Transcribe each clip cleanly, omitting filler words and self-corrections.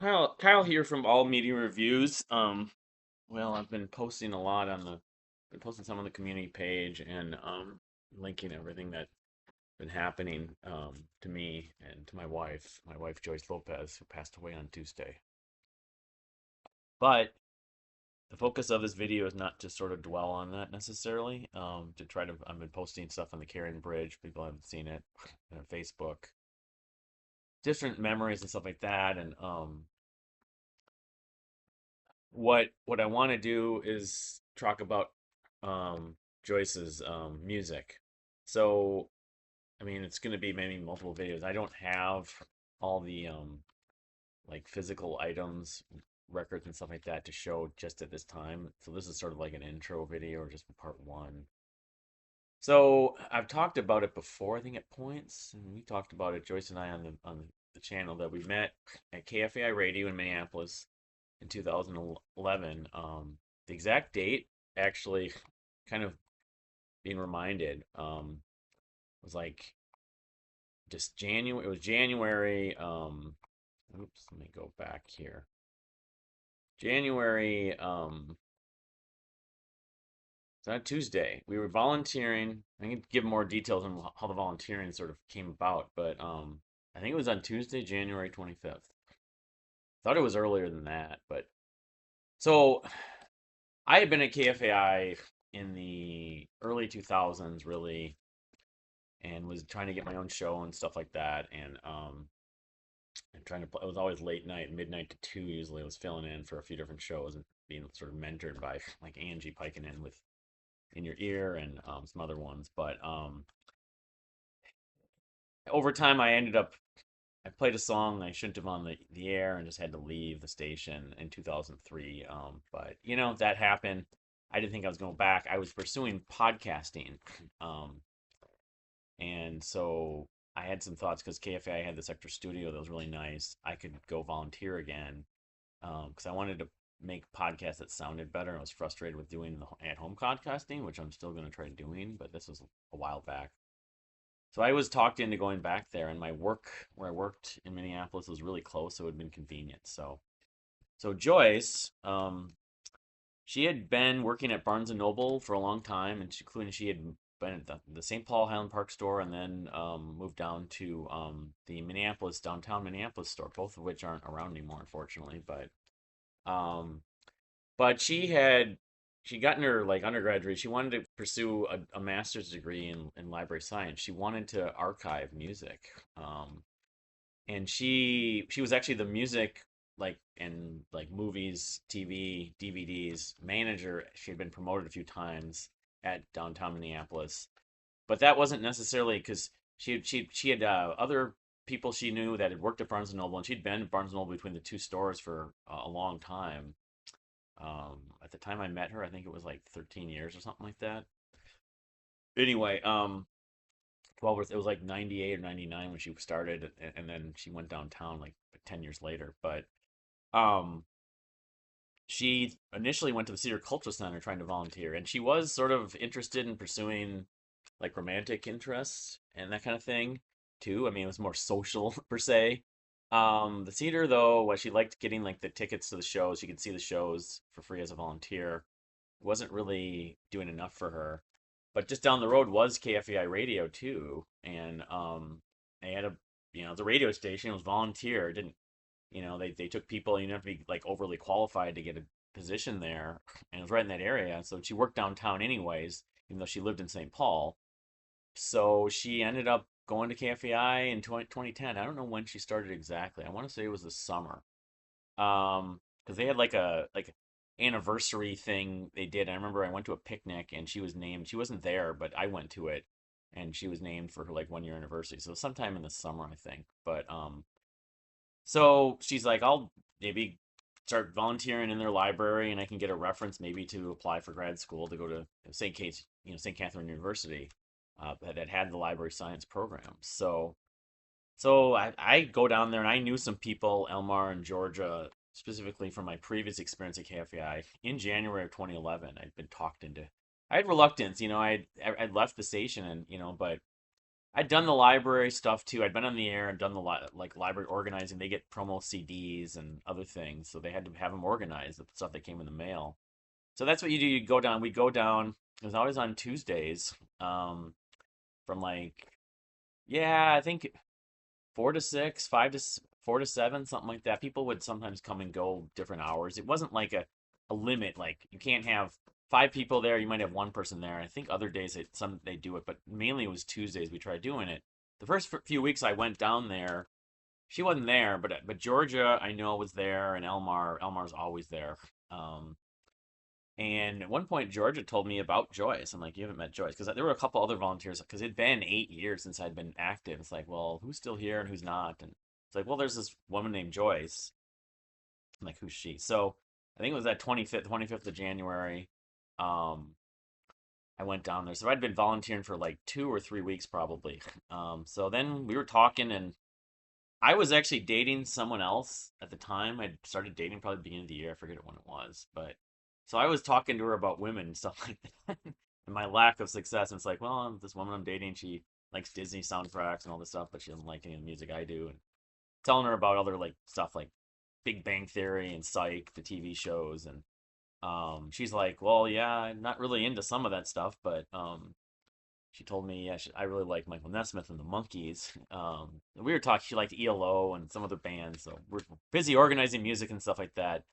Kyle here from All Media Reviews. Well, I've been posting a lot been posting some on the community page and linking everything that's been happening to me and to my wife Joyce Lopez, who passed away on Tuesday. But the focus of this video is not to sort of dwell on that necessarily. I've been posting stuff on the Carrion Bridge. People haven't seen it on Facebook, different memories and stuff like that, and what I want to do is talk about Joyce's music. So, I mean, it's going to be maybe multiple videos. I don't have all the like physical items, records and stuff like that to show just at this time. So this is sort of like an intro video or just part one. So I've talked about it before, I think at points, and we talked about it, Joyce and I, on the channel that we met at KFAI Radio in Minneapolis in 2011. The exact date, actually, kind of being reminded, was like just January. It was January. Oops, let me go back here. January. It's on Tuesday. We were volunteering. I can give more details on how the volunteering sort of came about, but I think it was on Tuesday, January 25th. Thought it was earlier than that, but so I had been at KFAI in the early 2000s, really, and was trying to get my own show and stuff like that, and trying to play. It was always late night, midnight to two. Usually, I was filling in for a few different shows and being sort of mentored by like Angie Pikenin with In Your Ear and some other ones. But over time, I played a song I shouldn't have on the air and just had to leave the station in 2003. But that happened. I didn't think I was going back. I was pursuing podcasting. Um, and so I had some thoughts because KFA had this extra studio that was really nice. I could go volunteer again because I wanted to make podcasts that sounded better. I was frustrated with doing the at-home podcasting, which I'm still going to try doing, but this was a while back. So I was talked into going back there, and my work where I worked in Minneapolis was really close, so it would have been convenient. So Joyce, she had been working at Barnes and Noble for a long time, and including she had been at the St. Paul Highland Park store, and then moved down to the Minneapolis downtown Minneapolis store, both of which aren't around anymore, unfortunately. Um, but she got in her like undergraduate. She wanted to pursue a master's degree in library science. She wanted to archive music, and she was actually the music like movies, TV, DVDs manager. She had been promoted a few times at downtown Minneapolis, but that wasn't necessarily because she had other people she knew that had worked at Barnes and Noble, and she'd been at Barnes and Noble between the two stores for a long time. At the time I met her, I think it was like 13 years or something like that. Anyway, 12 it was like 98 or 99 when she started, and then she went downtown like 10 years later. But um, she initially went to the Cedar Cultural Center trying to volunteer, and she was sort of interested in pursuing like romantic interests and that kind of thing too. I mean, it was more social per se. The Cedar though, what she liked getting like the tickets to the shows, she could see the shows for free as a volunteer. Wasn't really doing enough for her. But just down the road was KFAI Radio too, and they had a the radio station. It was volunteer. It didn't they took people. You didn't have to be like overly qualified to get a position there, and it was right in that area. So she worked downtown anyways, even though she lived in St. Paul. So she ended up going to KFAI in 2010. I don't know when she started exactly. I want to say it was the summer. Because they had like anniversary thing they did. I remember I went to a picnic and she was named. She wasn't there, but I went to it, and she was named for her like 1 year anniversary. So sometime in the summer, I think. But so she's like, I'll maybe start volunteering in their library, and I can get a reference maybe to apply for grad school to go to St. Kate's, St. Catherine University, that had the library science program. So I go down there, and I knew some people, Elmar and Georgia, specifically from my previous experience at KFAI in January of 2011. I'd been talked into. I had reluctance, I'd left the station, and but I'd done the library stuff too. I'd been on the air and done the like library organizing. They get promo CDs and other things, so they had to have them organized, the stuff that came in the mail. So that's what you do. You go down. We go down. It was always on Tuesdays, from like, yeah, I think 4 to 6, 4 to 7, something like that. People would sometimes come and go different hours. It wasn't like a limit. Like you can't have 5 people there. You might have one person there. I think other days they do it, but mainly it was Tuesdays. We tried doing it. The first few weeks I went down there, she wasn't there, but Georgia I know was there, and Elmar's always there. Um, and at one point, Georgia told me about Joyce. I'm like, you haven't met Joyce? Because there were a couple other volunteers, because it'd been 8 years since I'd been active. It's like, well, who's still here and who's not? And it's like, well, there's this woman named Joyce. I'm like, who's she? So I think it was that 25th of January. Um, I went down there. So I'd been volunteering for like 2 or 3 weeks probably. So then we were talking, and I was actually dating someone else at the time. I'd started dating probably the beginning of the year. I forget when it was, but so I was talking to her about women and stuff like that, and my lack of success. And it's like, well, this woman I'm dating, she likes Disney soundtracks and all this stuff, but she doesn't like any of the music I do. And telling her about other like stuff like Big Bang Theory and Psych, the TV shows, and she's like, well, yeah, I'm not really into some of that stuff, but she told me, yeah, I really like Michael Nesmith and the Monkees. We were talking, she liked ELO and some other bands, so we're busy organizing music and stuff like that.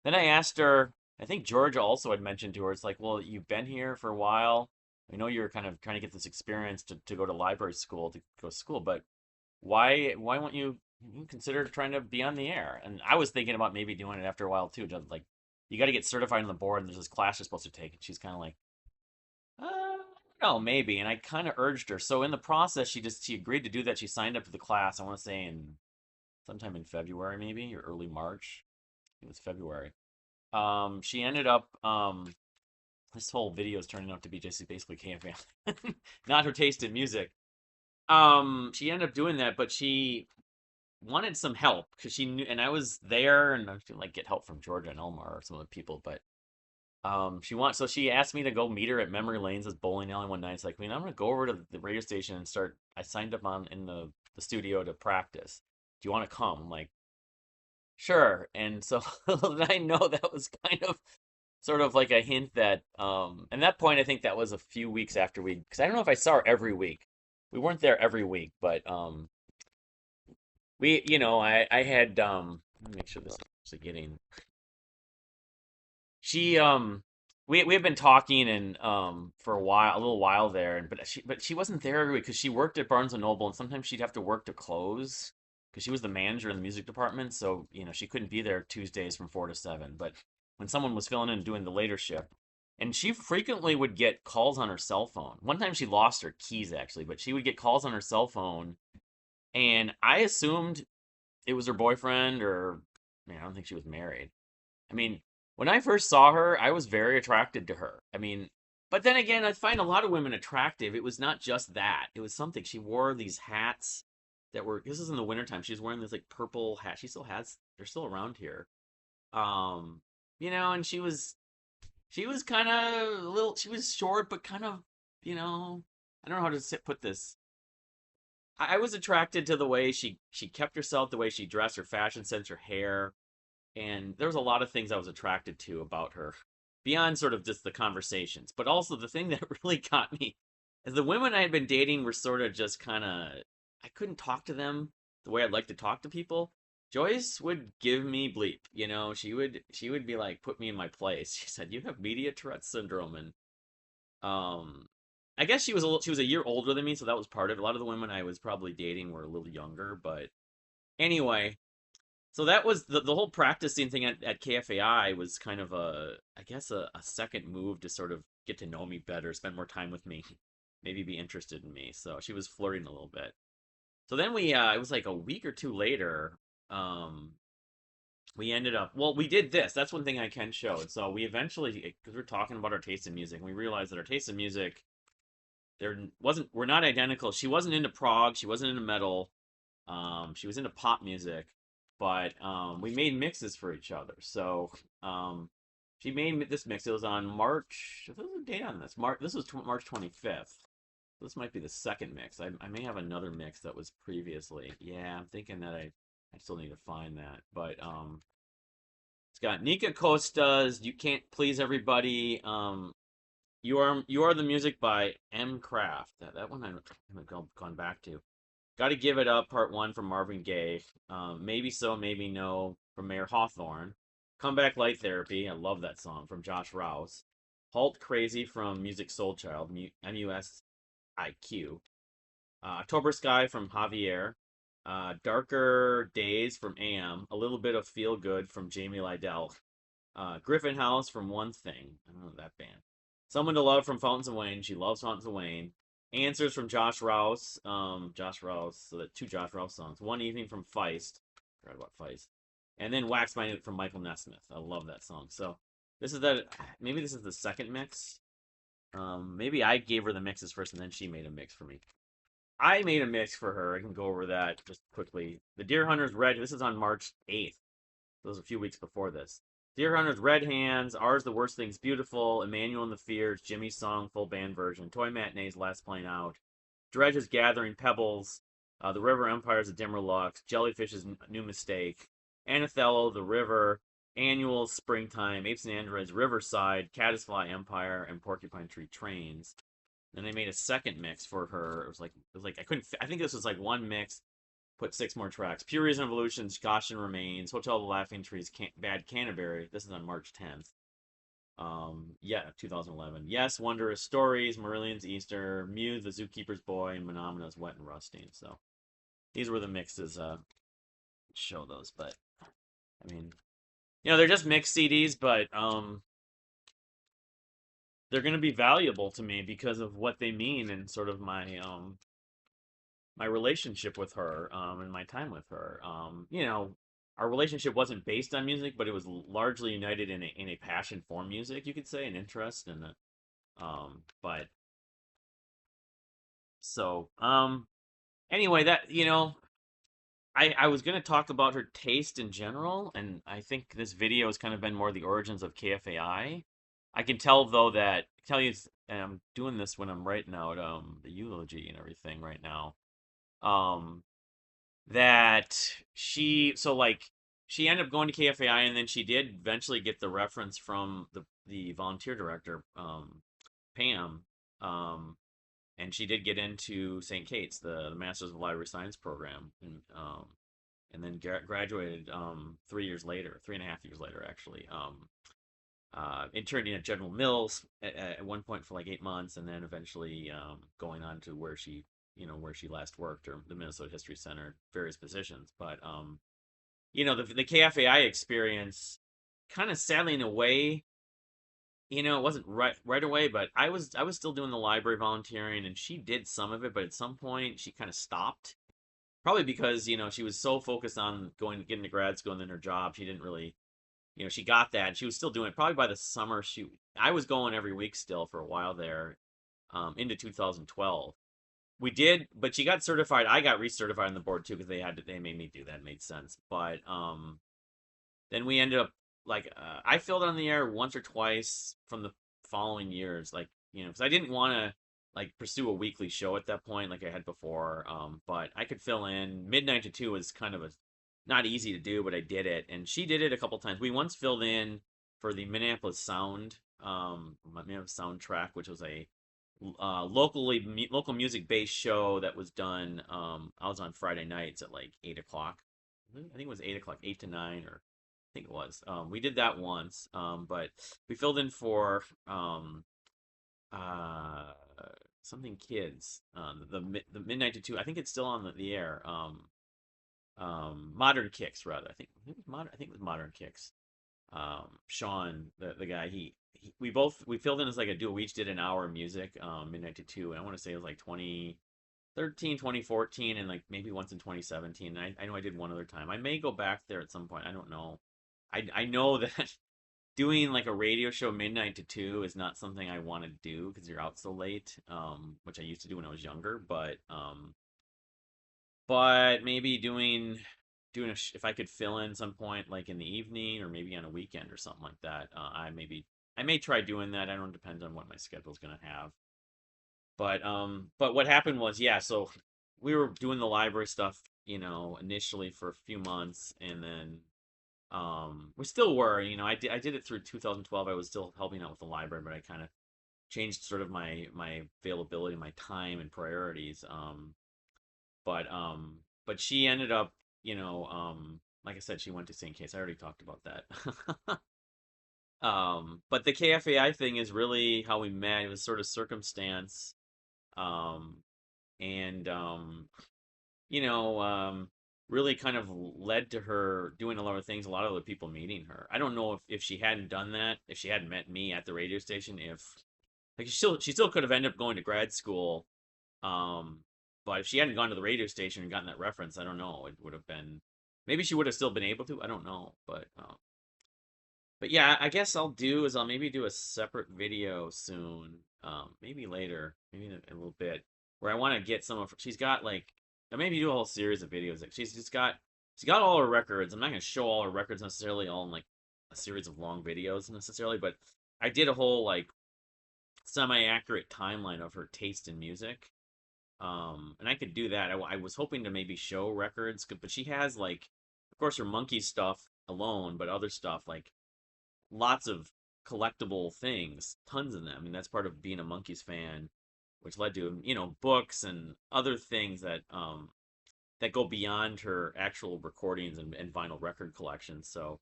Then I asked her, I think Georgia also had mentioned to her, it's like, well, you've been here for a while. I know you're kind of trying to get this experience to go to library school, to go to school, but why won't you consider trying to be on the air? And I was thinking about maybe doing it after a while too, just like you got to get certified on the board, and there's this class you're supposed to take, and she's kind of like, no, maybe. And I kind of urged her. So in the process, she agreed to do that. She signed up for the class. I want to say in sometime in February, maybe or early March. It was February. She ended up. This whole video is turning out to be just basically KFAI, not her taste in music. She ended up doing that, but she wanted some help because she knew, and I was there, and I was like get help from Georgia and Elmar or some of the people, but so she asked me to go meet her at Memory Lane's this bowling alley one night. It's like, I mean, I'm gonna go over to the radio station and start. I signed up on in the studio to practice. Do you want to come? I'm like, sure. And so I know that was kind of sort of like a hint that, and that point I think that was a few weeks after because I don't know if I saw her every week. We weren't there every week, but I had let me make sure this is actually getting she we have been talking and for a little while there, and but she wasn't there every week because she worked at Barnes and Noble, and sometimes she'd have to work to close because she was the manager in the music department, so she couldn't be there Tuesdays from 4 to 7. But when someone was filling in and doing the later shift, and she frequently would get calls on her cell phone. One time she lost her keys actually, but she would get calls on her cell phone, and I assumed it was her boyfriend, or I don't think she was married. I mean, when I first saw her, I was very attracted to her. I mean, but then again, I find a lot of women attractive. It was not just that. It was something. She wore these hats that were, this is in the wintertime. She was wearing this like purple hat. She still has, they're still around here. Um, and she was kind of a little, she was short, but kind of, I don't know how to put this. I was attracted to the way she kept herself, the way she dressed, her fashion sense, her hair, and there was a lot of things I was attracted to about her, beyond sort of just the conversations. But also the thing that really got me is the women I had been dating were sort of just kind of, I couldn't talk to them the way I'd like to talk to people. Joyce would give me bleep, she would be like put me in my place. She said, "You have media Tourette syndrome," and um, I guess she was a year older than me, so that was part of it. A lot of the women I was probably dating were a little younger, but anyway, so that was the whole practicing thing at KFAI was kind of I guess a second move to sort of get to know me better, spend more time with me, maybe be interested in me. So she was flirting a little bit. So then it was like a week or two later, um, we ended up, well, we did this. That's one thing I can show. And so we eventually, because we're talking about our taste in music, and we realized that our taste in music, we're not identical. She wasn't into prog, she wasn't into metal, she was into pop music, but we made mixes for each other. So she made this mix. It was on March. There's a date on this. March. This was March 25th. This might be the second mix. I may have another mix that was previously. Yeah, I'm thinking that I still need to find that. But it's got Nika Costa's "You Can't Please Everybody." You are the music by M. Craft. That one I haven't gone back to. Got to Give It Up, Part 1 from Marvin Gaye. Maybe So, Maybe No from Mayor Hawthorne. Comeback Light Therapy, I love that song, from Josh Rouse. Halt Crazy from Music Soul Child, MUSIQ. October Sky from Javier. Darker Days from AM. A Little Bit of Feel Good from Jamie Lydell. Griffin House from One Thing. I don't know that band. Someone to Love from Fountains of Wayne. She loves Fountains of Wayne. Answers from Josh Rouse. Josh Rouse. So that two Josh Rouse songs. One Evening from Feist. Forgot about Feist. And then Wax My Nut from Michael Nesmith. I love that song. So this is that. Maybe this is the second mix. Maybe I gave her the mixes first, and then she made a mix for me. I made a mix for her. I can go over that just quickly. The Deer Hunter's Red. This is on March 8th. So it was a few weeks before this. Deer Hunter's Red Hands, Ours the Worst Thing's Beautiful, Emmanuel and the Fears, Jimmy's Song, full band version, Toy Matinee's Last Plane Out, Dredge's Gathering Pebbles, The River Empire's A Dimmer Lux, Jellyfish's New Mistake, Anathello, The River, Annual, Springtime, Apes and Androids, Riverside, Caddisfly Empire, and Porcupine Tree Trains. Then they made a second mix for her. It was like I couldn't. I think this was like one mix. Put six more tracks. Pure Reason Evolutions, Goshen Remains, Hotel of the Laughing Trees, Bad Canterbury. This is on March 10th. Yeah, 2011. Yes, Wondrous Stories, Marillion's Easter, Mew, The Zookeeper's Boy, and Menomina's Wet and Rusting. So these were the mixes. Show those, but I mean, they're just mixed CDs, but they're gonna be valuable to me because of what they mean and sort of my relationship with her, and my time with her. Our relationship wasn't based on music, but it was largely united in a passion for music, you could say, an interest, and but so anyway, that I was gonna talk about her taste in general, and I think this video has kind of been more the origins of KFAI. I can tell though that tell you, and I'm doing this when I'm writing out the eulogy and everything right now. Um, that she ended up going to KFAI, and then she did eventually get the reference from the volunteer director, Pam, and she did get into St. Kate's, the Masters of Library Science program, and then graduated 3 years later, 3.5 years later actually. Interning at General Mills at one point for like 8 months, and then eventually going on to where she last worked, or the Minnesota History Center, various positions. But the KFAI experience, kind of sadly in a way, it wasn't right away, but I was still doing the library volunteering, and she did some of it, but at some point she kind of stopped. Probably because she was so focused on getting to grad school and then her job, she didn't really, she got that. And she was still doing it. Probably by the summer, I was going every week still for a while there, into 2012. We did, but she got certified. I got recertified on the board too because they made me do that. It made sense. But then we ended up, like, I filled on the air once or twice from the following years, like, because I didn't want to like pursue a weekly show at that point like I had before. But I could fill in. Midnight to 2 was kind of a not easy to do, but I did it, and she did it a couple times. We once filled in for the Minneapolis Soundtrack, which was a local music based show that was done. I was on Friday nights at like 8 o'clock. I think it was 8 o'clock, 8 to 9, or I think it was. We did that once, but we filled in for uh, something kids. The Midnight to 2. I think it's still on the air. Modern Kicks, rather. I think it was Modern Kicks. Sean, the guy, we filled in as like a duo. We each did an hour of music, Midnight to 2, and I want to say it was like 2013, 2014, and like maybe once in 2017. And I know I did one other time. I may go back there at some point. I don't know. I know that doing like a radio show Midnight to 2 is not something I want to do because you're out so late, which I used to do when I was younger. But maybe doing if I could fill in some point like in the evening or maybe on a weekend or something like that. I may try doing that. I don't depend on what my schedule's gonna have. But what happened was, yeah, so we were doing the library stuff, initially for a few months, and then we still were, I did it through 2012. I was still helping out with the library, but I kind of changed sort of my availability, my time and priorities. But she ended up, like I said, she went to St. Case. I already talked about that. But the KFAI thing is really how we met. It was sort of circumstance. Um, and you know, um, Really kind of led to her doing a lot of things, a lot of other people meeting her. I don't know if she hadn't done that, if she hadn't met me at the radio station, if like she still could have ended up going to grad school. Um, but if she hadn't gone to the radio station and gotten that reference, I don't know. It would have been maybe she would have still been able to. I don't know, but yeah, I guess I'll maybe do a separate video soon, maybe later, maybe in a little bit, where I want to get some of she's got like I maybe do a whole series of videos. Like she's got all her records. I'm not gonna show all her records necessarily all in like a series of long videos necessarily, but I did a whole like semi-accurate timeline of her taste in music. And I could do that. I was hoping to maybe show records, but she has like, of course, her monkey stuff alone, but other stuff like lots of collectible things, tons of them. I mean, that's part of being a Monkees fan, which led to books and other things that go beyond her actual recordings and vinyl record collections. So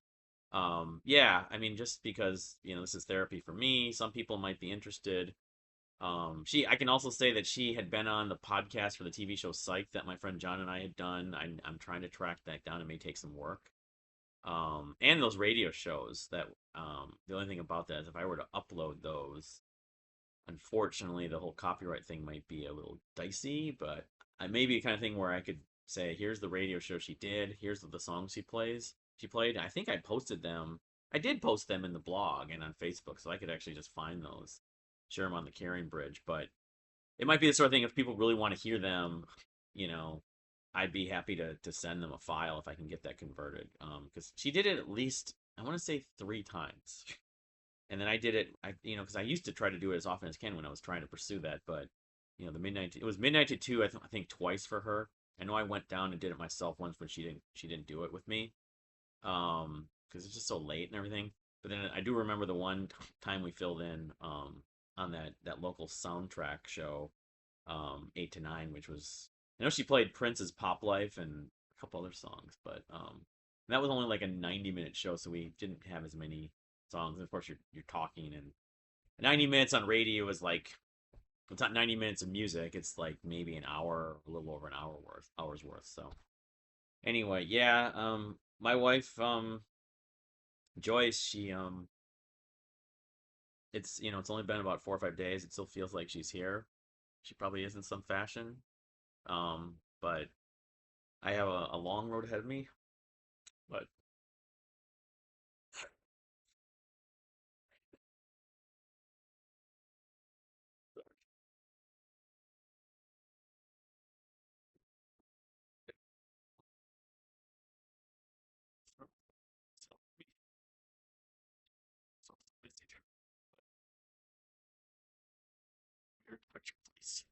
yeah, I mean, just because this is therapy for me, some people might be interested. I can also say that she had been on the podcast for the TV show Psych that my friend John and I had done. I'm trying to track that down. It may take some work. And those radio shows that the only thing about that is if I were to upload those, unfortunately the whole copyright thing might be a little dicey, but I may be the kind of thing where I could say, here's the radio show she did, here's the songs she played. I think I posted them. I did post them in the blog and on Facebook, so I could actually just find those, share them on the Carrying Bridge. But it might be the sort of thing if people really want to hear them, you know, I'd be happy to send them a file if I can get that converted. Because she did it at least I want to say 3 times, and then I did it. Because I used to try to do it as often as I can when I was trying to pursue that. But the midnight it was midnight to two. I think twice for her. I know I went down and did it myself once, but she didn't do it with me. Because it's just so late and everything. But then I do remember the one time we filled in on that local soundtrack show 8 to 9, which was I know she played Prince's Pop Life and a couple other songs, but that was only like a 90-minute show, so we didn't have as many songs. And of course, you're talking, and 90 minutes on radio is like it's not 90 minutes of music. It's like maybe an hour, a little over an hour's worth. So anyway, yeah, my wife, Joyce, it's only been about 4 or 5 days. It still feels like she's here. She probably is in some fashion. But I have a long road ahead of me. But so,